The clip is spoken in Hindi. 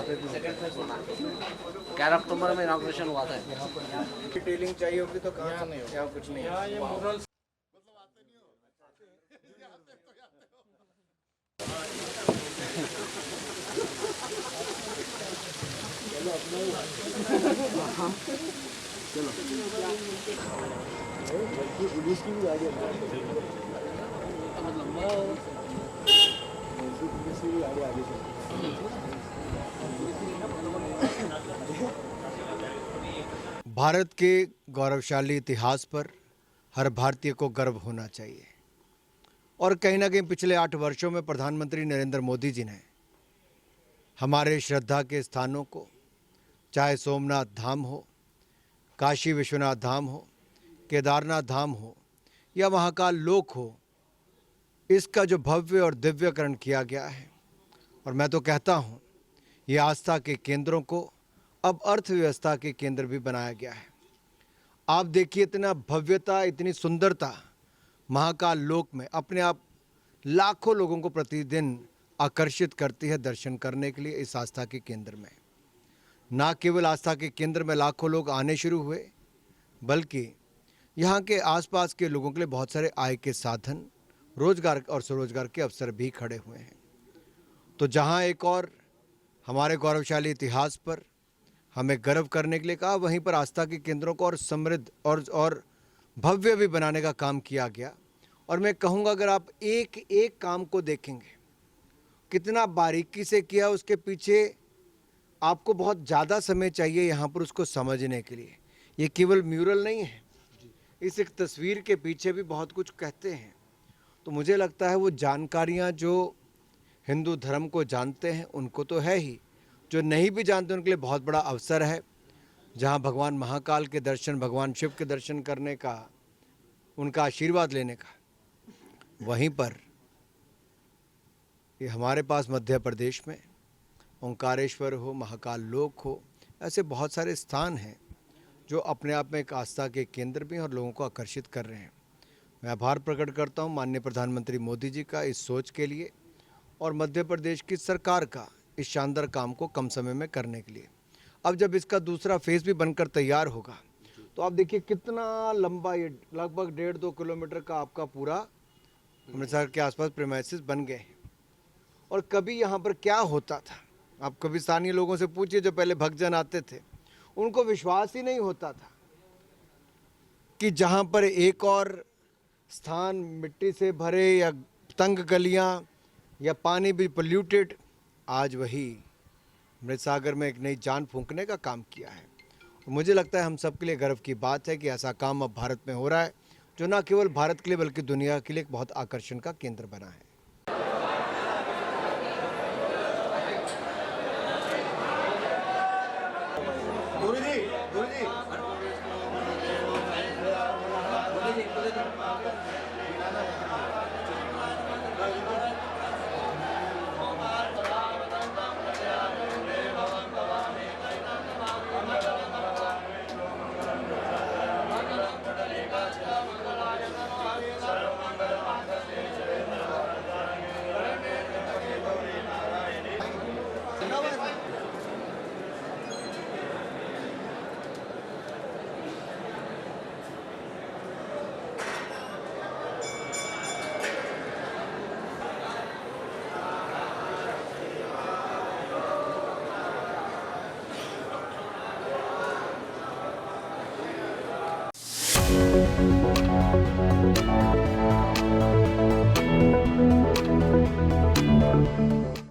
पे भी 11 अक्टूबर में इनाग्रेशन हुआ था। डिटेलिंग चाहिए होगी तो कहाँ से नहीं हो, यहाँ कुछ नहीं है। पुलिस की भी गाड़ी भारत के गौरवशाली इतिहास पर हर भारतीय को गर्व होना चाहिए और कहीं ना कहीं पिछले 8 वर्षों में प्रधानमंत्री नरेंद्र मोदी जी ने हमारे श्रद्धा के स्थानों को, चाहे सोमनाथ धाम हो, काशी विश्वनाथ धाम हो, केदारनाथ धाम हो या महाकाल लोक हो, इसका जो भव्य और दिव्यकरण किया गया है, और मैं तो कहता हूँ ये आस्था के केंद्रों को अब अर्थव्यवस्था के केंद्र भी बनाया गया है। आप देखिए इतना भव्यता, इतनी सुंदरता महाकाल लोक में अपने आप लाखों लोगों को प्रतिदिन आकर्षित करती है दर्शन करने के लिए इस आस्था के केंद्र में। ना केवल आस्था के केंद्र में लाखों लोग आने शुरू हुए, बल्कि यहाँ के आसपास के लोगों के लिए बहुत सारे आय के साधन, रोजगार और स्वरोजगार के अवसर भी खड़े हुए हैं। तो जहाँ एक और हमारे गौरवशाली इतिहास पर हमें गर्व करने के लिए कहा, वहीं पर आस्था के केंद्रों को और समृद्ध और भव्य भी बनाने का काम किया गया। और मैं कहूँगा अगर आप एक एक काम को देखेंगे कितना बारीकी से किया, उसके पीछे आपको बहुत ज़्यादा समय चाहिए यहाँ पर उसको समझने के लिए। ये केवल म्यूरल नहीं है, इस एक तस्वीर के पीछे भी बहुत कुछ कहते हैं। तो मुझे लगता है वो जानकारियाँ जो हिंदू धर्म को जानते हैं उनको तो है ही, जो नहीं भी जानते उनके लिए बहुत बड़ा अवसर है, जहाँ भगवान महाकाल के दर्शन, भगवान शिव के दर्शन करने का, उनका आशीर्वाद लेने का। वहीं पर ये हमारे पास मध्य प्रदेश में ओंकारेश्वर हो, महाकाल लोक हो, ऐसे बहुत सारे स्थान हैं जो अपने आप में एक आस्था के केंद्र भी हैं और लोगों को आकर्षित कर रहे हैं। मैं आभार प्रकट करता हूं माननीय प्रधानमंत्री मोदी जी का इस सोच के लिए और मध्य प्रदेश की सरकार का इस शानदार काम को कम समय में करने के लिए। अब जब इसका दूसरा फेज़ भी बनकर तैयार होगा तो आप देखिए कितना लंबा, ये लगभग 1.5-2 किलोमीटर का आपका पूरा अमृतसर के आसपास प्रीमाइसेस बन गए हैं। और कभी यहाँ पर क्या होता था, आप कभी स्थानीय लोगों से पूछिए जो पहले भक्तजन आते थे, उनको विश्वास ही नहीं होता था कि जहाँ पर एक और स्थान मिट्टी से भरे या तंग गलियाँ या पानी भी पोल्यूटेड, आज वही अमृत सागर में एक नई जान फूंकने का काम किया है। मुझे लगता है हम सबके लिए गर्व की बात है कि ऐसा काम अब भारत में हो रहा है जो न केवल भारत के लिए बल्कि दुनिया के लिए एक बहुत आकर्षण का केंद्र बना है।